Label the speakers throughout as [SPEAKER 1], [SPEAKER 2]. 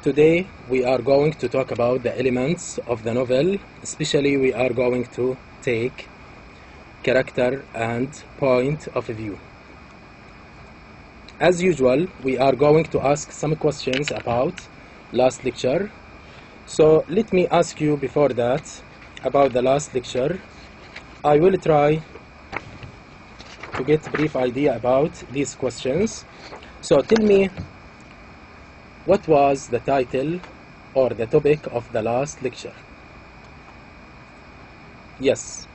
[SPEAKER 1] Today we are going to talk about the elements of the novel, especially we are going to take character and point of view. As usual, we are going to ask some questions about last lecture. So let me ask you before that about the last lecture. I will try to get a brief idea about these questions. So tell me, what was the title or the topic of the last lecture? Yes,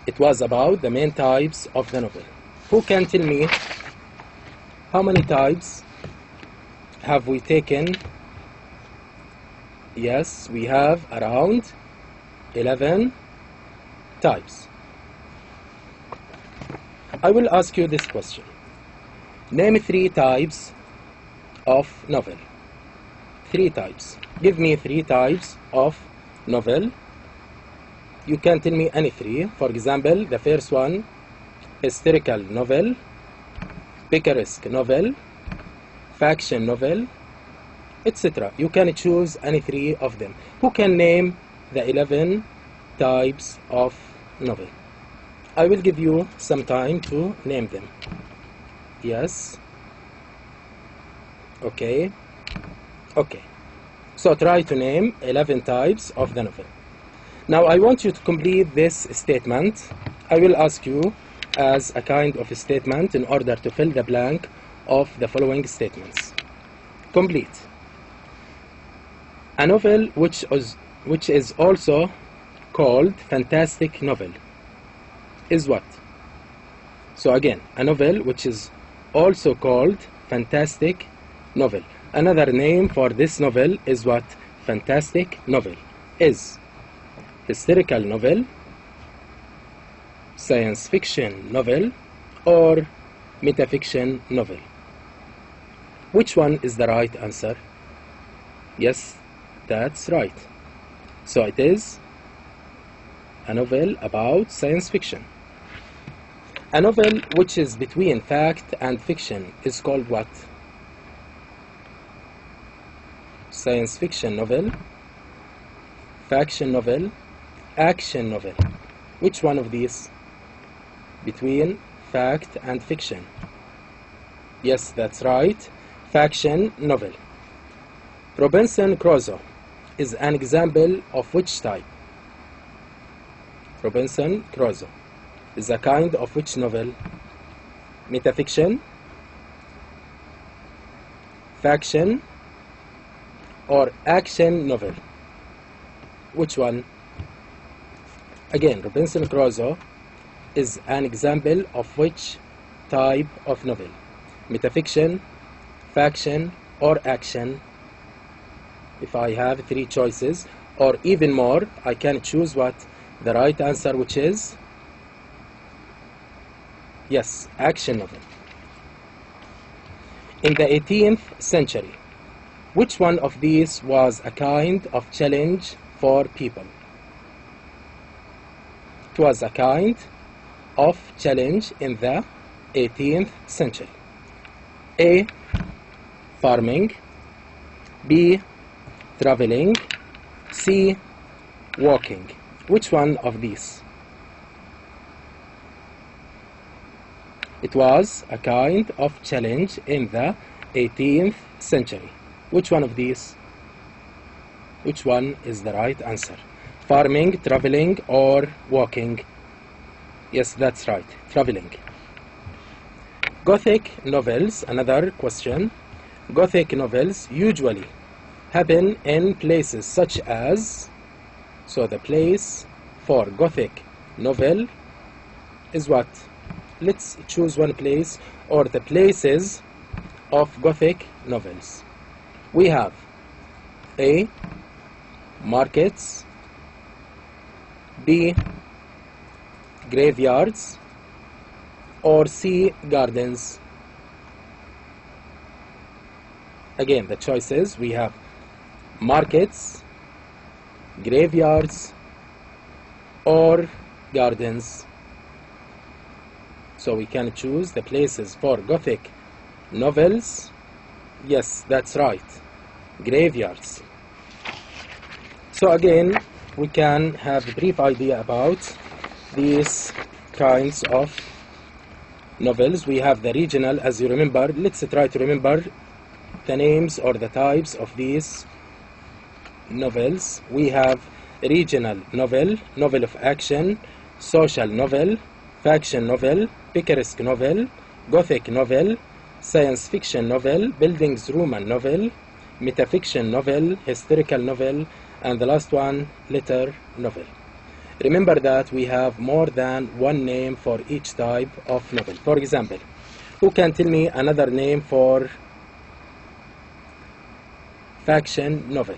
[SPEAKER 1] it was about the main types of the novel. Who can tell me how many types have we taken? Yes, we have around 11 types. I will ask you this question. Name 3 types of novel. 3 types. Give me 3 types of novel. You can tell me any 3. For example, the first one, historical novel, picaresque novel, faction novel, etc. You can choose any 3 of them. Who can name the 11 types of novel? I will give you some time to name them. Yes. Okay. So try to name 11 types of the novel. Now I want you to complete this statement. I will ask you as a kind of a statement in order to fill the blank of the following statements. Complete. A novel which is also called fantastic novel is what? So again, a novel which is also called fantastic novel. Another name for this novel is what? Fantastic novel is historical novel, science fiction novel, or metafiction novel. Which one is the right answer? Yes, that's right. So it is a novel about science fiction. A novel which is between fact and fiction is called what? Science fiction novel, faction novel, action novel. Which one of these? Between fact and fiction. Yes, that's right. Faction novel. Robinson Crusoe is an example of which type? Robinson Crusoe is a kind of which novel? Metafiction, faction, or action novel? Which one? Again, Robinson Crusoe is an example of which type of novel? Metafiction, faction, or action? If I have 3 choices or even more, I can choose what? The right answer, which is yes, action novel. In the 18th century, which one of these was a kind of challenge for people? It was a kind of challenge in the 18th century. A. Farming, B. Traveling, C. Walking. Which one of these? It was a kind of challenge in the 18th century. Which one of these? Which one is the right answer? Farming, traveling, or walking? Yes, that's right. Traveling. Gothic novels, another question. Gothic novels usually happen in places such as, so the place for Gothic novel is what? Let's choose one place or the places of Gothic novels. We have A. Markets, B. Graveyards, or C. Gardens. Again, the choices we have markets, graveyards, or gardens. So we can choose the places for Gothic novels Yes, that's right. Graveyards. So again, we can have a brief idea about these kinds of novels. We have the regional, as you remember. Let's try to remember the names or the types of these novels. We have regional novel, novel of action, social novel, faction novel, picaresque novel, gothic novel, science fiction novel, Bildungsroman novel, metafiction novel, historical novel, and the last one, letter novel. Remember that we have more than one name for each type of novel. For example, who can tell me another name for faction novel?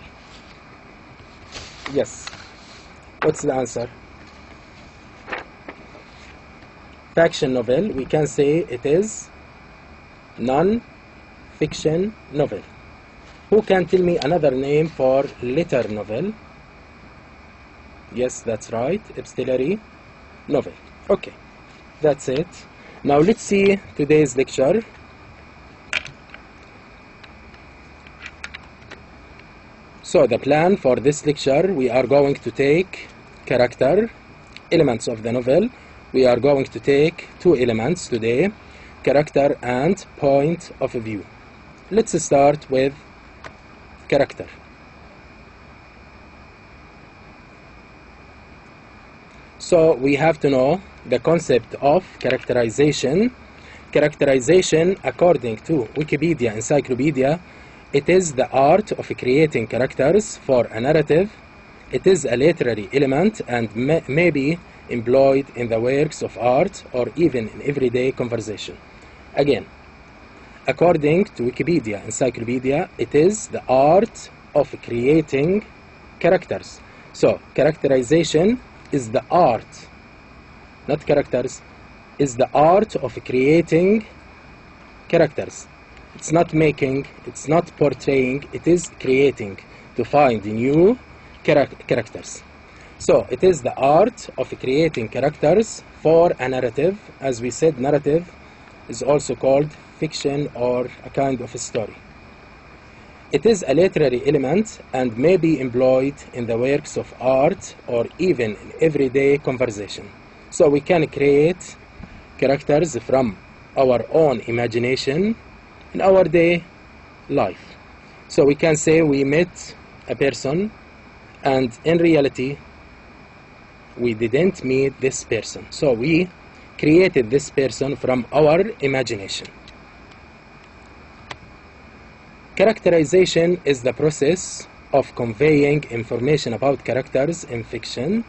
[SPEAKER 1] Yes. What's the answer? Faction novel, we can say it is non-fiction novel. Who can tell me another name for letter novel? Yes, that's right, epistolary novel. Okay, that's it. Now let's see today's lecture. So the plan for this lecture, we are going to take character, elements of the novel. We are going to take two elements today, character and point of view. Let's start with character. So we have to know the concept of characterization. Characterization, according to Wikipedia Encyclopedia, it is the art of creating characters for a narrative. It is a literary element and may be employed in the works of art or even in everyday conversation. Again, according to Wikipedia Encyclopedia, it is the art of creating characters. So, characterization is the art, not characters, is the art of creating characters. It's not making, it's not portraying, it is creating to find new characters. So, it is the art of creating characters for a narrative. As we said, narrative is also called fiction or a kind of a story. It is a literary element and may be employed in the works of art or even in everyday conversation. So we can create characters from our own imagination in our day life. So we can say we met a person and in reality we didn't meet this person. So we created this person from our imagination. Characterization is the process of conveying information about characters in fiction.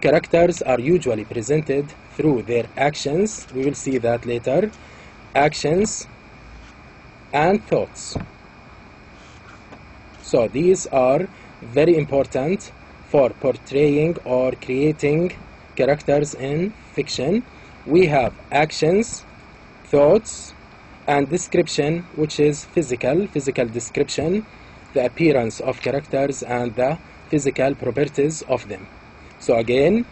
[SPEAKER 1] Characters are usually presented through their actions, we will see that later, actions and thoughts. So these are very important for portraying or creating characters in fiction. We have actions, thoughts, and description, which is physical description, the appearance of characters and the physical properties of them. So again,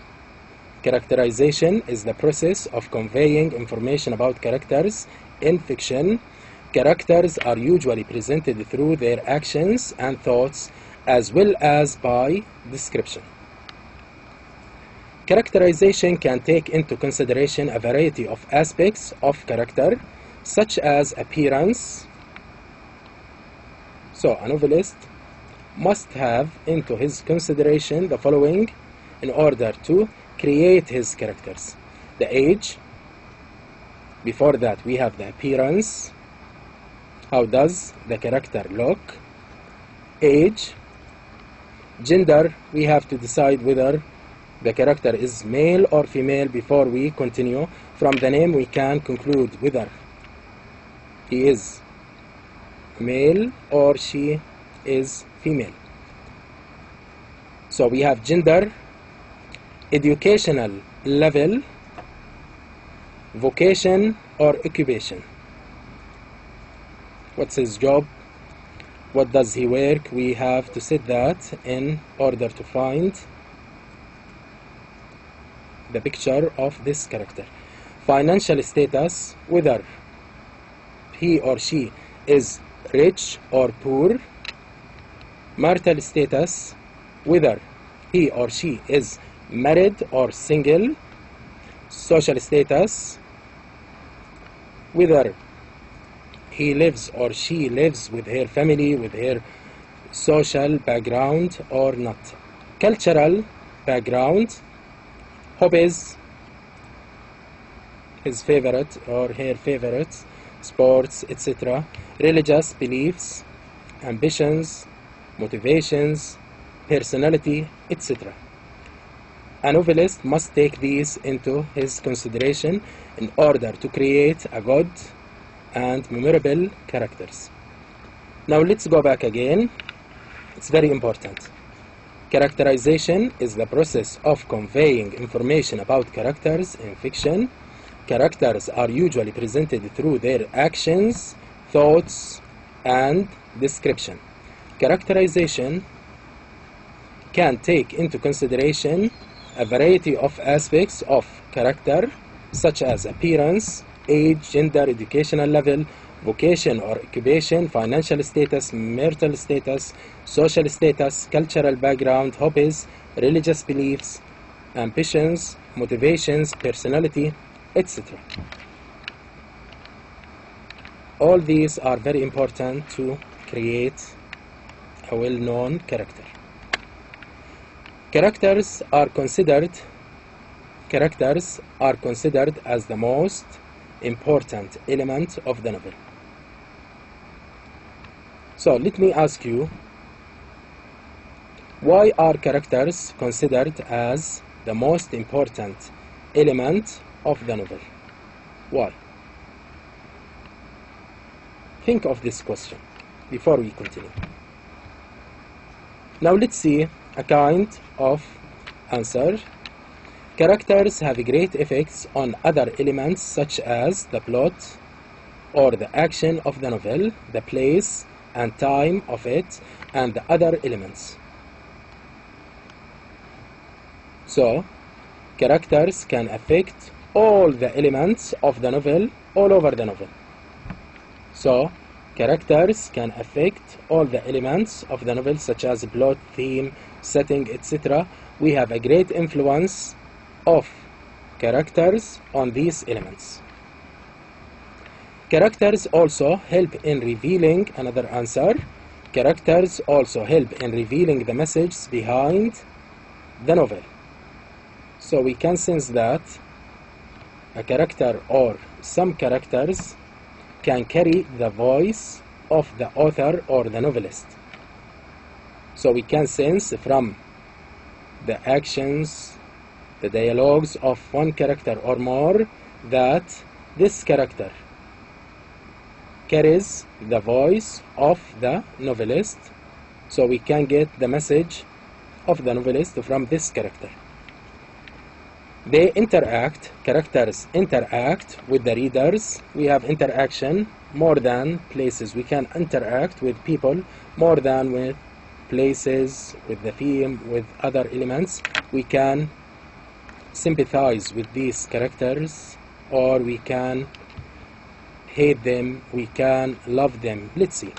[SPEAKER 1] characterization is the process of conveying information about characters in fiction. Characters are usually presented through their actions and thoughts as well as by description. Characterization can take into consideration a variety of aspects of character, such as appearance. So a novelist must have into his consideration the following in order to create his characters: the age. Before that we have the appearance. How does the character look? Age. Gender, we have to decide whether the character is male or female before we continue. From the name we can conclude whether he is male or she is female. So we have gender, educational level, vocation or occupation. What's his job? What does he work? We have to set that in order to find the picture of this character. Financial status, whether he or she is rich or poor, marital status, whether he or she is married or single, social status, whether he lives or she lives with her family, with her social background or not, cultural background, hobbies, his favorite or her favorite, sports, etc., religious beliefs, ambitions, motivations, personality, etc. A novelist must take these into his consideration in order to create a good and memorable characters. Now let's go back again. It's very important. Characterization is the process of conveying information about characters in fiction. Characters are usually presented through their actions, thoughts, and description. Characterization can take into consideration a variety of aspects of character, such as appearance, age, gender, educational level, vocation or occupation, financial status, marital status, social status, cultural background, hobbies, religious beliefs, ambitions, motivations, personality, etc. All these are very important to create a well-known character. Characters are considered as the most important element of the novel. So let me ask you, why are characters considered as the most important element of the novel? Why? Think of this question before we continue. Now let's see a kind of answer. Characters have great effects on other elements such as the plot or the action of the novel, the place and time of it, and the other elements. So, characters can affect all the elements of the novel all over the novel. So, characters can affect all the elements of the novel such as plot, theme, setting, etc. We have a great influence of characters on these elements. Characters also help in revealing another answer. Characters also help in revealing the message behind the novel. So we can sense that a character or some characters can carry the voice of the author or the novelist. So we can sense from the actions, the dialogues of one character or more that this character carries the voice of the novelist. So we can get the message of the novelist from this character. They interact, characters interact with the readers. We have interaction more than places. We can interact with people more than with places, with the theme, with other elements. We can sympathize with these characters, or we can hate them, we can love them. Let's see.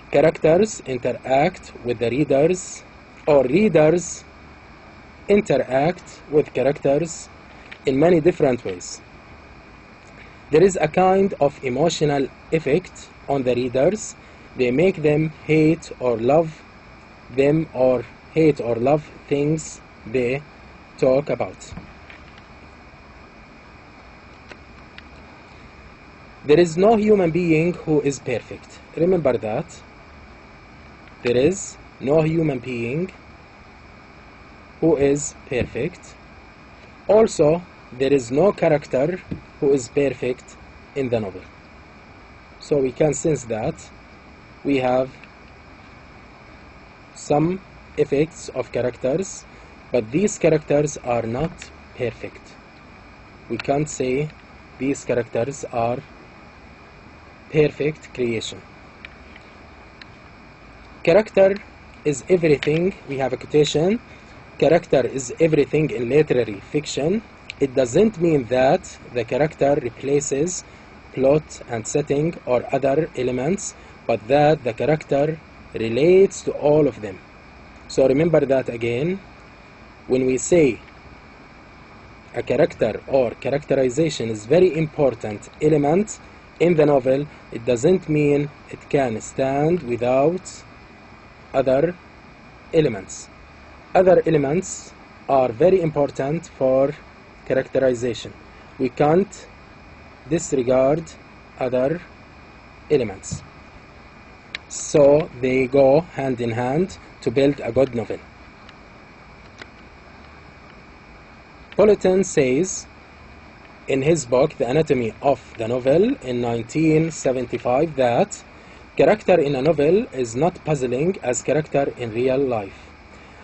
[SPEAKER 1] Characters interact with the readers, or readers interact with characters in many different ways. There is a kind of emotional effect on the readers. They make them hate or love them, or hate or love things they talk about. There is no human being who is perfect. Remember that. There is no human being who is perfect. Also, there is no character who is perfect in the novel. So we can sense that we have some effects of characters, but these characters are not perfect. We can't say these characters are perfect creation. Character is everything. We have a quotation. Character is everything in literary fiction. It doesn't mean that the character replaces plot and setting or other elements, but that the character relates to all of them. So remember that again. When we say a character or characterization is very important element in the novel, it doesn't mean it can stand without other elements. Other elements are very important for characterization. We can't disregard other elements. So they go hand in hand to build a good novel. Politan says in his book The Anatomy of the Novel in 1975 that character in a novel is not puzzling as character in real life.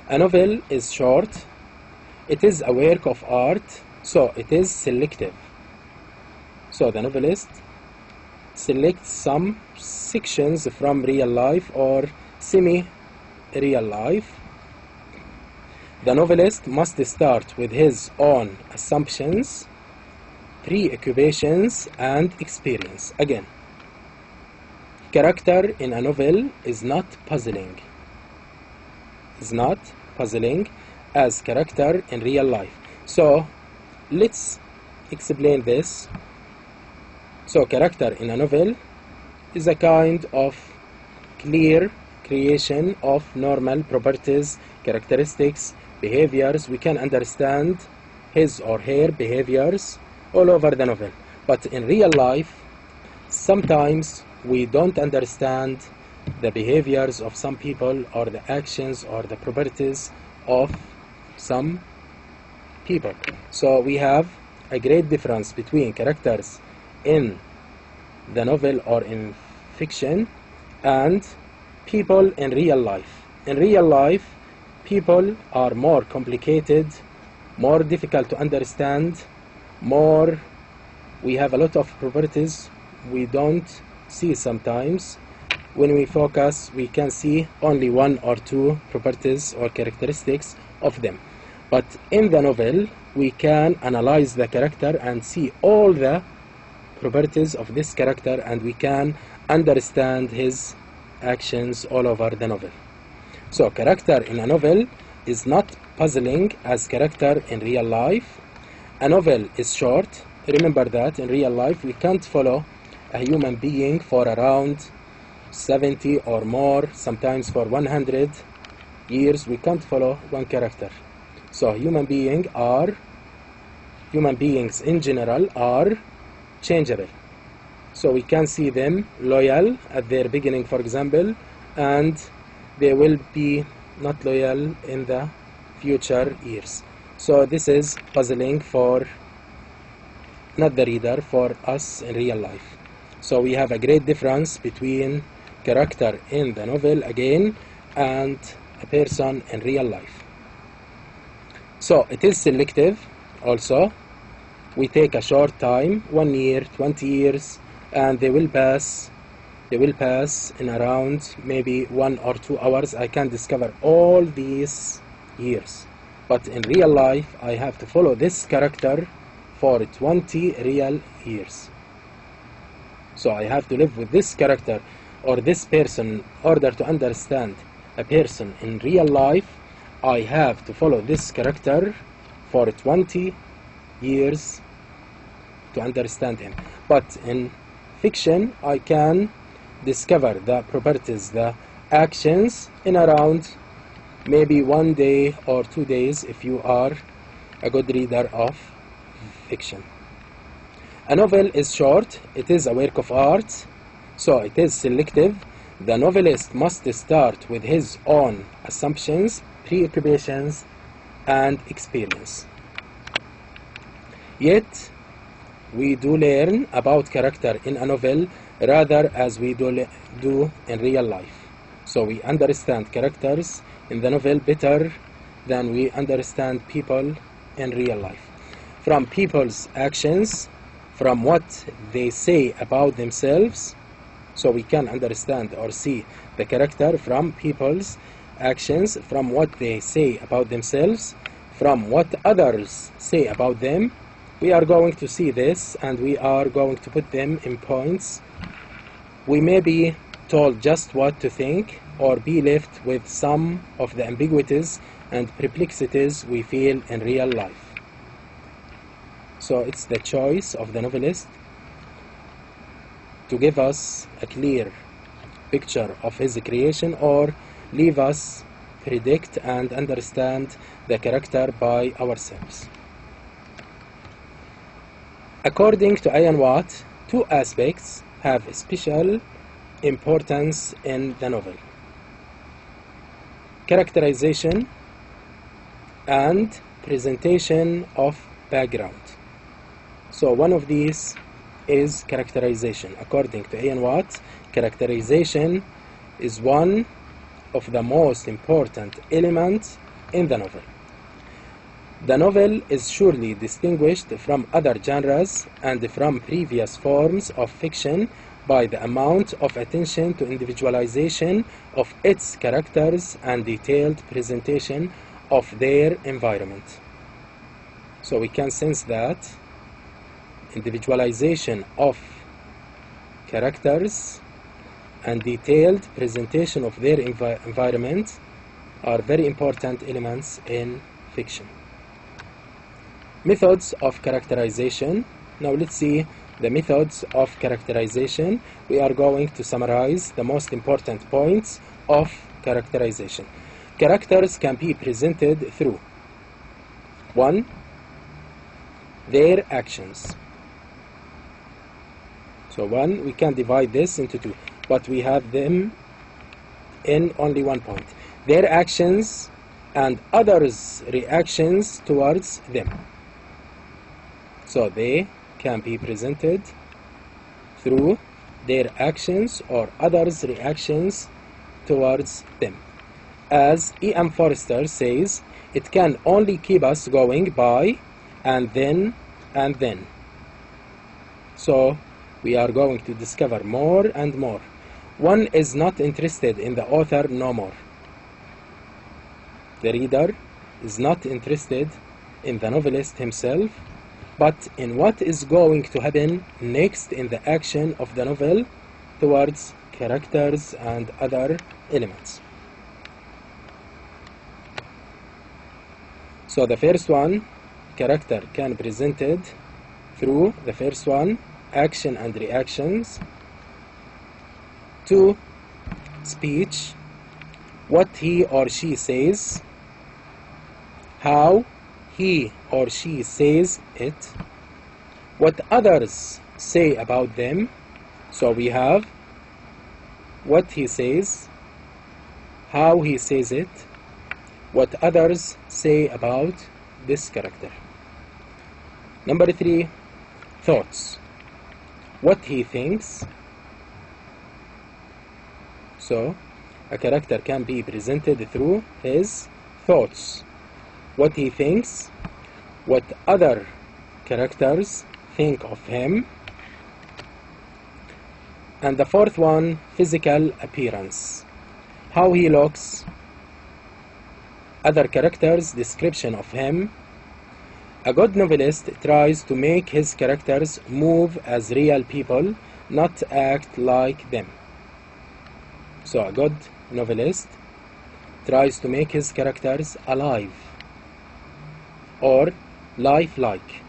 [SPEAKER 1] A novel is short, it is a work of art, so it is selective. So the novelist selects some sections from real life or semi-real life. The novelist must start with his own assumptions, preoccupations, and experience. Again, character in a novel is not puzzling. Is not puzzling as character in real life. So let's explain this. So character in a novel is a kind of clear creation of normal properties, characteristics, behaviors. We can understand his or her behaviors all over the novel. But in real life, sometimes we don't understand the behaviors of some people or the actions or the properties of some people. So we have a great difference between characters in the novel or in fiction and people in real life. In real life, people are more complicated, more difficult to understand, we have a lot of properties we don't see sometimes. When we focus, we can see only one or two properties or characteristics of them. But in the novel, we can analyze the character and see all the properties of this character, and we can understand his actions all over the novel. So character in a novel is not puzzling as character in real life. A novel is short. Remember that in real life we can't follow a human being for around 70 or more, sometimes for 100 years. We can't follow one character. So human beings in general are changeable. So we can see them loyal at their beginning, for example, and they will be not loyal in the future years. So this is puzzling for not the reader, for us in real life. So we have a great difference between character in the novel again and a person in real life. So it is selective also. We take a short time, 1 year, 20 years, and they will pass in around maybe 1 or 2 hours. I can discover all these years. But in real life, I have to follow this character for 20 real years. So I have to live with this character or this person in order to understand a person in real life. I have to follow this character for 20 years to understand him. But in fiction, I can discover the properties, the actions in around maybe 1 day or 2 days if you are a good reader of fiction. A novel is short, it is a work of art, so it is selective. The novelist must start with his own assumptions, preoccupations, and experience. Yet, we do learn about character in a novel rather as we do in real life. So we understand characters in the novel better than we understand people in real life. From people's actions, from what they say about themselves, so we can understand or see the character from people's actions, from what they say about themselves, from what others say about them, We are going to see this and we are going to put them in points. We may be told just what to think or be left with some of the ambiguities and perplexities we feel in real life. So it's the choice of the novelist to give us a clear picture of his creation or leave us predict and understand the character by ourselves. According to Ian Watt, two aspects have special importance in the novel: characterization and presentation of background. So one of these is characterization. According to Ian Watt, characterization is one of the most important elements in the novel. The novel is surely distinguished from other genres and from previous forms of fiction by the amount of attention to individualization of its characters and detailed presentation of their environment. So we can sense that individualization of characters and detailed presentation of their environment are very important elements in fiction. Methods of characterization. Now let's see the methods of characterization. We are going to summarize the most important points of characterization. Characters can be presented through 1. Their actions. So 1, we can divide this into 2, but we have them in only 1 point. Their actions and others' reactions towards them. So they can be presented through their actions or others' reactions towards them. As E.M. Forster says, it can only keep us going by and then and then. So we are going to discover more and more. One is not interested in the author no more. The reader is not interested in the novelist himself, but in what is going to happen next in the action of the novel towards characters and other elements. So the first one, character can be presented through the first one, action and reactions. 2, speech, what he or she says, how he or she says it, what others say about them. So we have what he says, how he says it, what others say about this character. Number 3, thoughts, what he thinks. So a character can be presented through his thoughts, what he thinks, what other characters think of him. And the fourth one, physical appearance, how he looks, other characters' description of him. A good novelist tries to make his characters move as real people, not act like them. So a good novelist tries to make his characters alive or lifelike.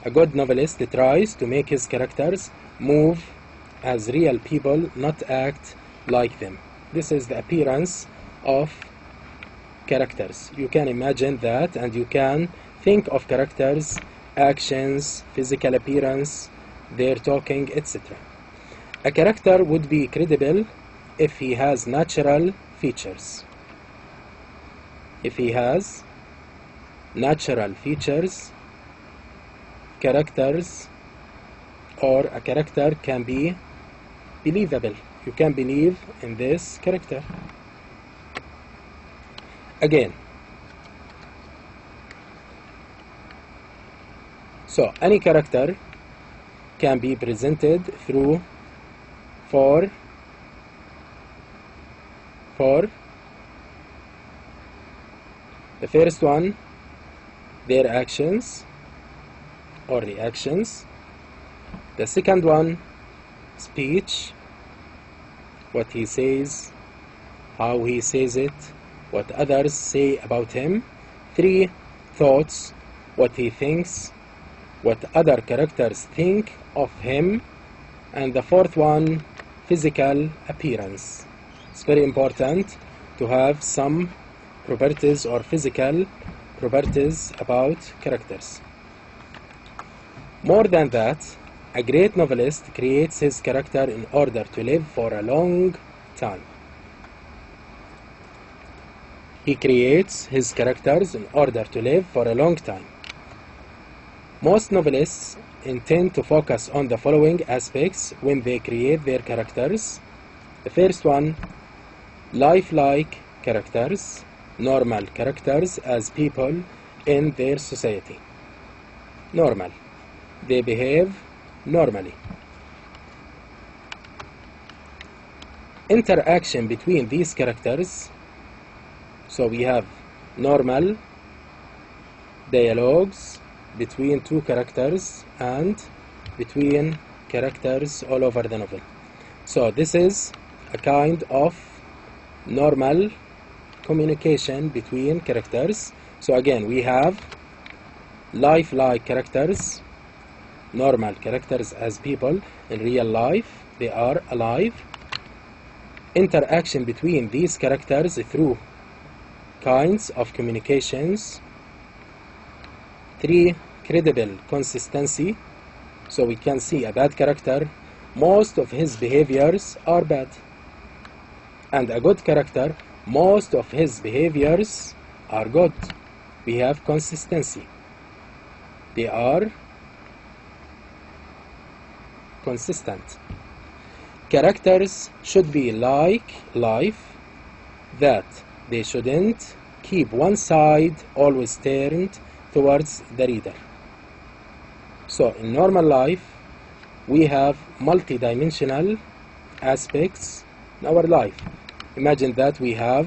[SPEAKER 1] A good novelist tries to make his characters move as real people, not act like them. This is the appearance of characters. You can imagine that and you can think of characters, actions, physical appearance, their talking, etc. A character would be credible if he has natural features. If he has natural features, characters or a character can be believable. You can believe in this character. Again, so any character can be presented through four the first one, their actions. or reactions. The second one, speech, what he says, how he says it, what others say about him. 3, thoughts, what he thinks, what other characters think of him. And the fourth one, physical appearance. It's very important to have some properties or physical properties about characters. More than that, a great novelist creates his character in order to live for a long time. He creates his characters in order to live for a long time. Most novelists intend to focus on the following aspects when they create their characters. The first one, lifelike characters, normal characters as people in their society. Normal. They behave normally. Interaction between these characters. So we have normal dialogues between two characters and between characters all over the novel. So this is a kind of normal communication between characters. So again, we have lifelike characters, normal characters as people in real life, they are alive. Interaction between these characters through kinds of communications. 3, credible consistency. So we can see a bad character, most of his behaviors are bad. And a good character, most of his behaviors are good. We have consistency. They are consistent. Characters should be like life, that they shouldn't keep one side always turned towards the reader. So in normal life, we have multi-dimensional aspects in our life. Imagine that we have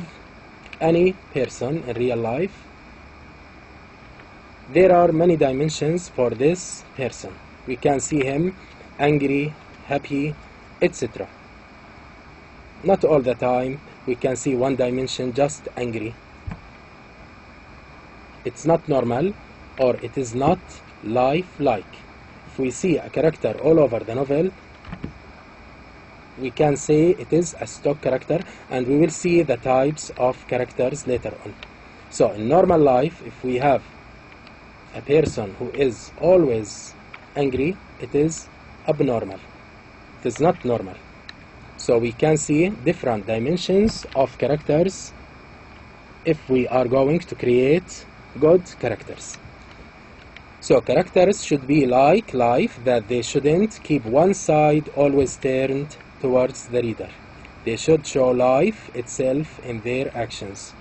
[SPEAKER 1] any person in real life. There are many dimensions for this person. We can see him angry, happy, etc. Not all the time we can see one dimension, just angry. It's not normal, or it is not lifelike. If we see a character all over the novel, we can say it is a stock character, and we will see the types of characters later on. So in normal life, if we have a person who is always angry, it is abnormal. It is not normal. So we can see different dimensions of characters if we are going to create good characters. So characters should be like life, that they shouldn't keep one side always turned towards the reader. They should show life itself in their actions.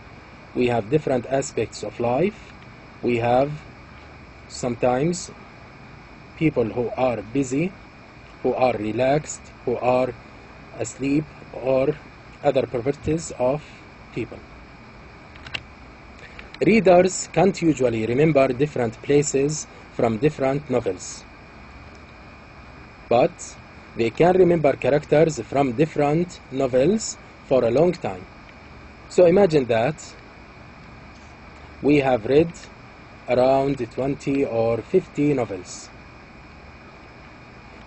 [SPEAKER 1] We have different aspects of life. We have sometimes people who are busy, who are relaxed, who are asleep, or other properties of people. Readers can't usually remember different places from different novels, but they can remember characters from different novels for a long time. So imagine that we have read around 20 or 50 novels.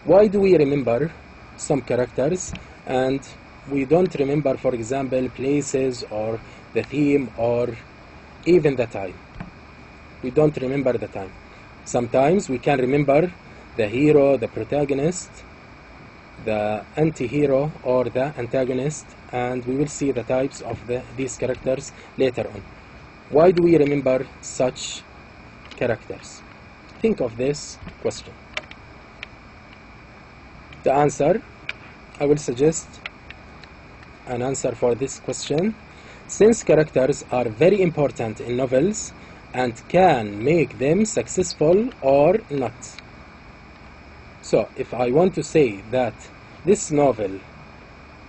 [SPEAKER 1] Why do we remember some characters and we don't remember, for example, places or the theme or even the time? We don't remember the time. Sometimes we can remember the hero, the protagonist, the anti-hero or the antagonist, and we will see the types of these characters later on. Why do we remember such characters? Think of this question. The answer, I will suggest an answer for this question. Since characters are very important in novels and can make them successful or not. So if I want to say that this novel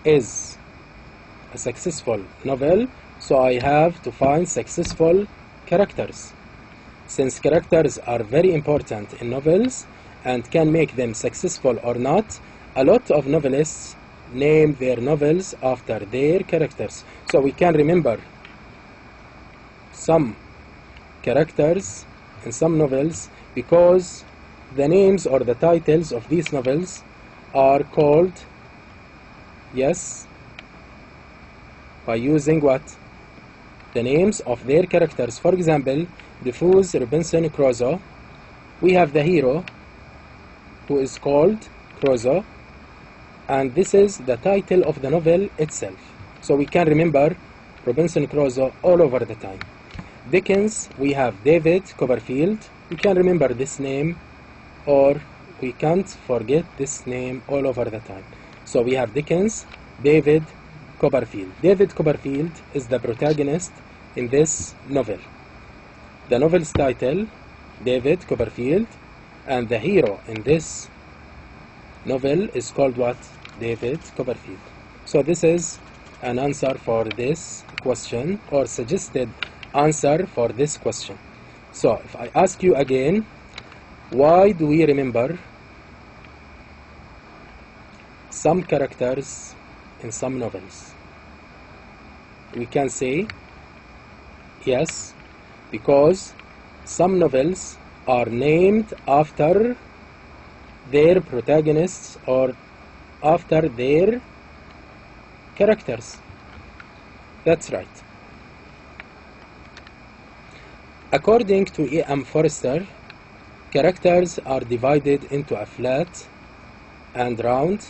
[SPEAKER 1] is a successful novel, so I have to find successful characters. Since characters are very important in novels and can make them successful or not, a lot of novelists name their novels after their characters. So we can remember some characters in some novels because the names or the titles of these novels are called, yes, by using what? The names of their characters. For example, Defoe's Robinson Crusoe, we have the hero who is called Crusoe, and this is the title of the novel itself. So we can remember Robinson Crusoe all over the time. Dickens, we have David Copperfield. We can remember this name, or we can't forget this name all over the time. So we have Dickens, David Copperfield. David Copperfield is the protagonist in this novel. The novel's title, David Copperfield, and the hero in this novel is called what? David Copperfield. So this is an answer for this question, or suggested answer for this question. So if I ask you again, why do we remember some characters in some novels? We can say yes, because some novels are named after their protagonists or after their characters. That's right. According to E.M. Forster, characters are divided into a flat and round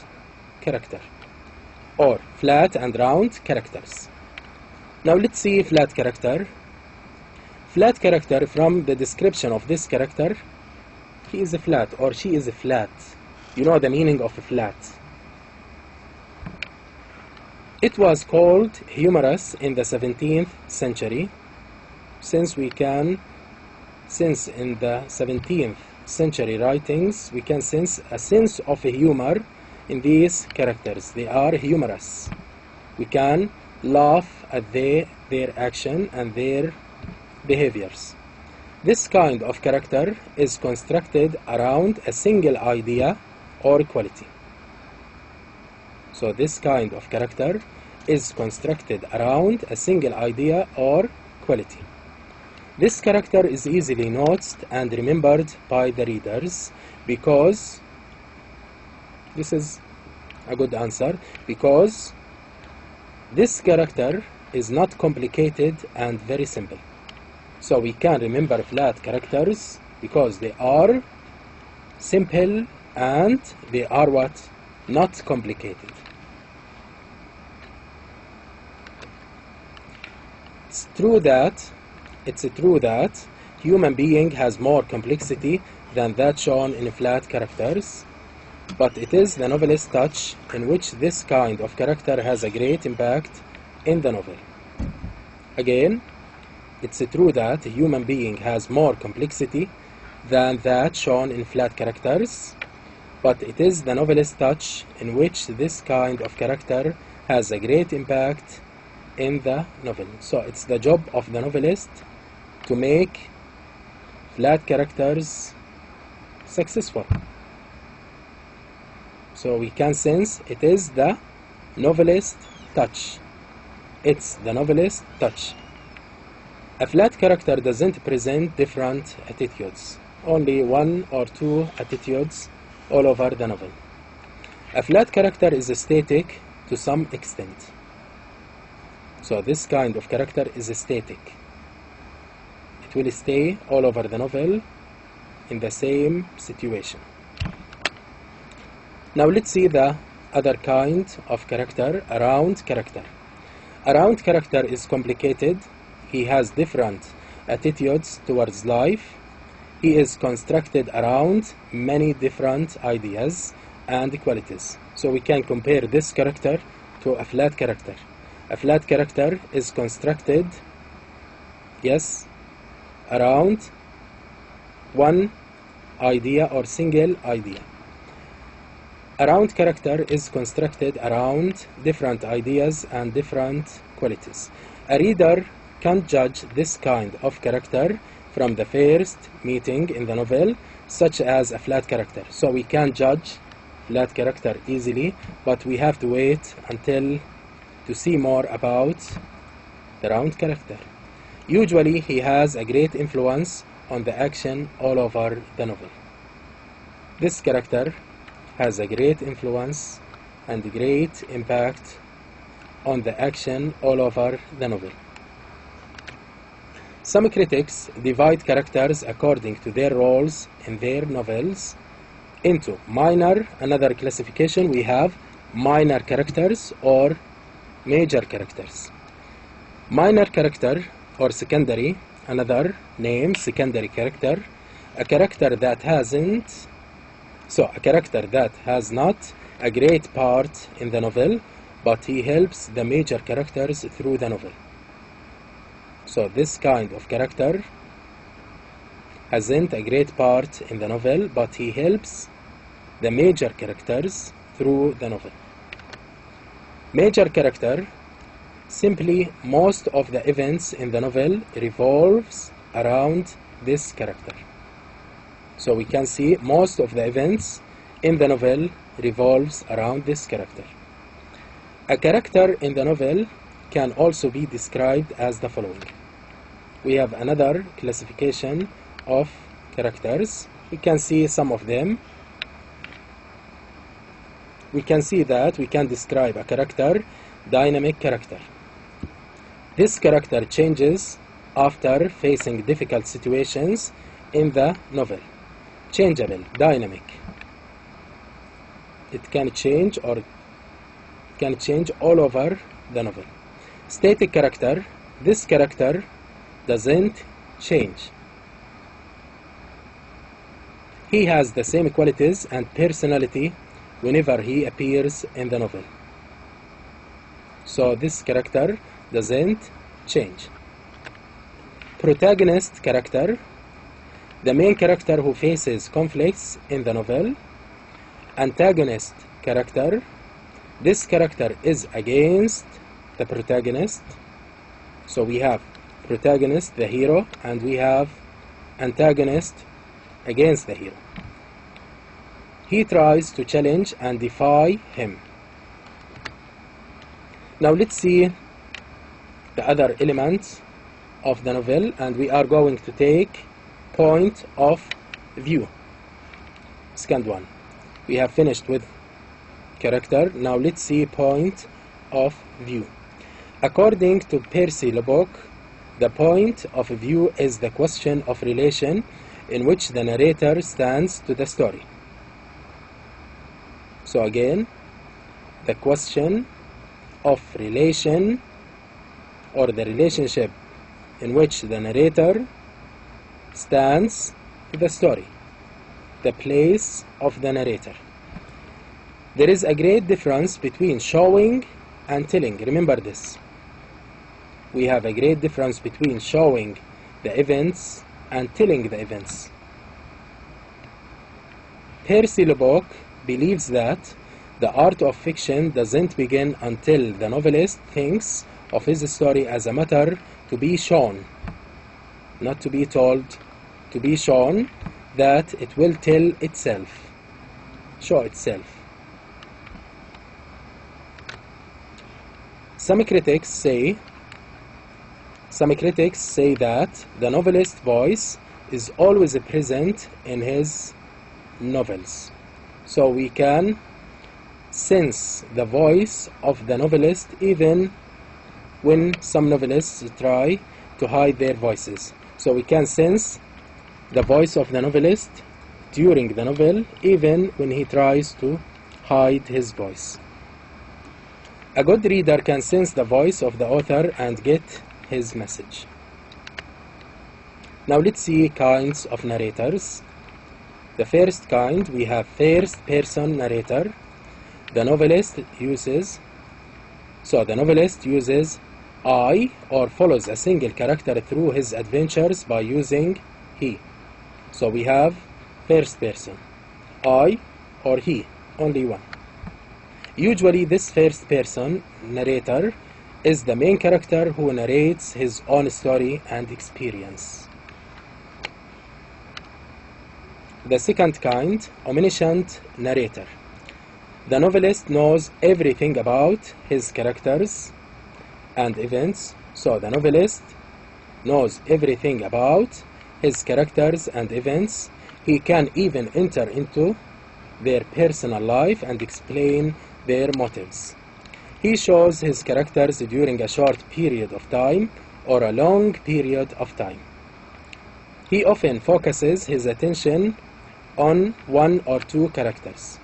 [SPEAKER 1] character, or flat and round characters. Now let's see flat character. Flat character, from the description of this character, he is a flat or she is a flat. You know the meaning of a flat. It was called humorous in the 17th century, since in the 17th century writings we can sense a sense of humor in these characters. They are humorous. We can laugh at their action and their behaviors. This kind of character is constructed around a single idea or quality. So this kind of character is constructed around a single idea or quality. This character is easily noticed and remembered by the readers because, this is a good answer, because this character is not complicated and very simple. So we can remember flat characters because they are simple and they are what? Not complicated. It's true that human being has more complexity than that shown in flat characters, but it is the novelist's touch in which this kind of character has a great impact in the novel. Again, it's true that a human being has more complexity than that shown in flat characters, but it is the novelist's touch in which this kind of character has a great impact in the novel. So it's the job of the novelist to make flat characters successful. So we can sense it is the novelist's touch. It's the novelist's touch. A flat character doesn't present different attitudes, only one or two attitudes all over the novel. A flat character is static to some extent. So this kind of character is static. It will stay all over the novel in the same situation. Now let's see the other kind of character, a round character. A round character is complicated. He has different attitudes towards life. He is constructed around many different ideas and qualities. So we can compare this character to a flat character. A flat character is constructed, yes, around one idea or single idea. A round character is constructed around different ideas and different qualities. A reader can judge this kind of character from the first meeting in the novel, such as a flat character. So we can judge flat character easily, but we have to wait until to see more about the round character. Usually he has a great influence on the action all over the novel. This character has a great influence and great impact on the action all over the novel. Some critics divide characters according to their roles in their novels into minor. Another classification we have minor characters or major characters. Minor character or secondary, another name, secondary character, a character that has not a great part in the novel, but he helps the major characters through the novel. So this kind of character hasn't a great part in the novel, but he helps the major characters through the novel. Major character, simply most of the events in the novel revolves around this character. So we can see most of the events in the novel revolves around this character. A character in the novel can also be described as the following. We have another classification of characters. We can see some of them. We can see that we can describe a character, dynamic character. This character changes after facing difficult situations in the novel. Changeable, dynamic. It can change all over the novel. Static character, this character doesn't change. He has the same qualities and personality whenever he appears in the novel. So this character doesn't change. Protagonist character, the main character who faces conflicts in the novel. Antagonist character, this character is against the protagonist. So we have protagonist, the hero, and we have antagonist, against the hero. He tries to challenge and defy him. Now let's see the other elements of the novel, and we are going to take point of view. Second one. We have finished with character. Now let's see point of view. According to Percy Lubbock, the point of view is the question of relation in which the narrator stands to the story. So again, the question of relation or the relationship in which the narrator stands to the story, the place of the narrator. There is a great difference between showing and telling. Remember this. We have a great difference between showing the events and telling the events. Percy Lubbock believes that the art of fiction doesn't begin until the novelist thinks of his story as a matter to be shown, not to be told, to be shown, that it will tell itself, show itself. Some critics say that the novelist's voice is always present in his novels. So we can sense the voice of the novelist even when some novelists try to hide their voices. So we can sense the voice of the novelist during the novel even when he tries to hide his voice. A good reader can sense the voice of the author and get his message. Now let's see kinds of narrators. The first kind, we have first person narrator. The novelist uses I, or follows a single character through his adventures by using he. So we have first person, I or he, only one. Usually this first person narrator is the main character who narrates his own story and experience. The second kind, omniscient narrator. The novelist knows everything about his characters and events. So the novelist knows everything about his characters and events. He can even enter into their personal life and explain their motives. He shows his characters during a short period of time or a long period of time. He often focuses his attention on one or two characters.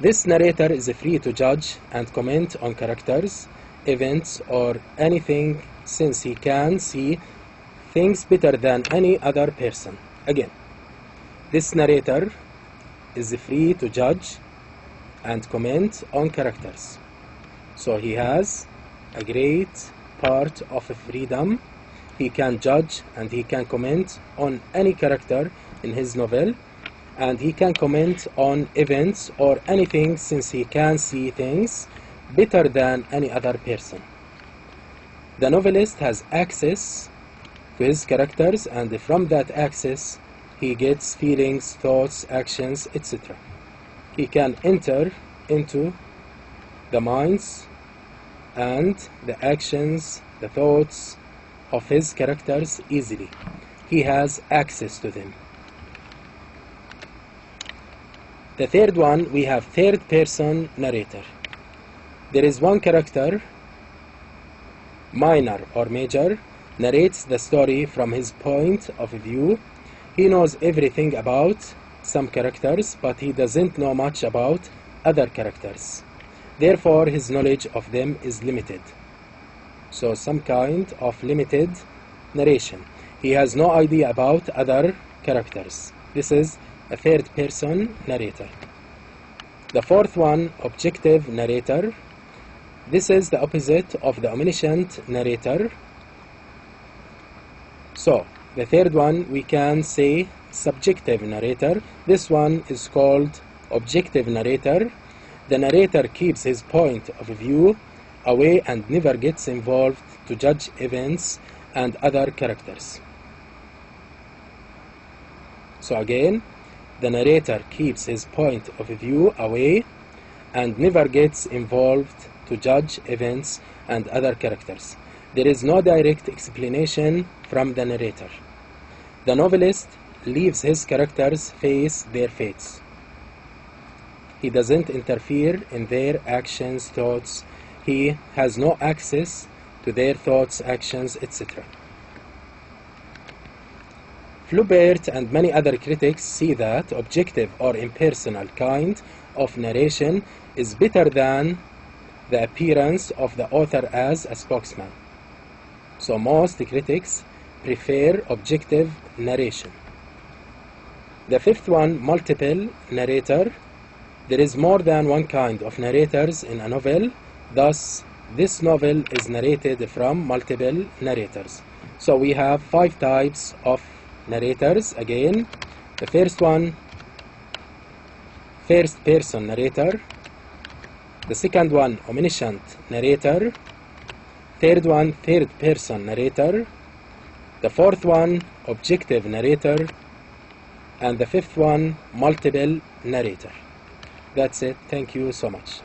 [SPEAKER 1] This narrator is free to judge and comment on characters, events, or anything, since he can see things better than any other person. Again, this narrator is free to judge and comment on characters. So he has a great part of freedom. He can judge and he can comment on any character in his novel, and he can comment on events or anything, since he can see things better than any other person. The novelist has access to his characters, and from that access he gets feelings, thoughts, actions, etc. He can enter into the minds and the actions, the thoughts of his characters easily. He has access to them. The third one, we have third person narrator. There is one character, minor or major, narrates the story from his point of view. He knows everything about some characters, but he doesn't know much about other characters. Therefore, his knowledge of them is limited. So some kind of limited narration. He has no idea about other characters. This is a third person narrator. The fourth one, objective narrator. This is the opposite of the omniscient narrator. So the third one, we can say subjective narrator. This one is called objective narrator. The narrator keeps his point of view away and never gets involved to judge events and other characters. So again, the narrator keeps his point of view away and never gets involved to judge events and other characters. There is no direct explanation from the narrator. The novelist leaves his characters face their fates. He doesn't interfere in their actions, thoughts. He has no access to their thoughts, actions, etc. Flaubert and many other critics see that objective or impersonal kind of narration is better than the appearance of the author as a spokesman. So most critics prefer objective narration. The fifth one, multiple narrator. There is more than one kind of narrators in a novel. Thus, this novel is narrated from multiple narrators. So we have 5 types of narrators. Again, the first one, first person narrator. The second one, omniscient narrator. Third one, third person narrator. The fourth one, objective narrator. And the fifth one, multiple narrator. That's it. Thank you so much.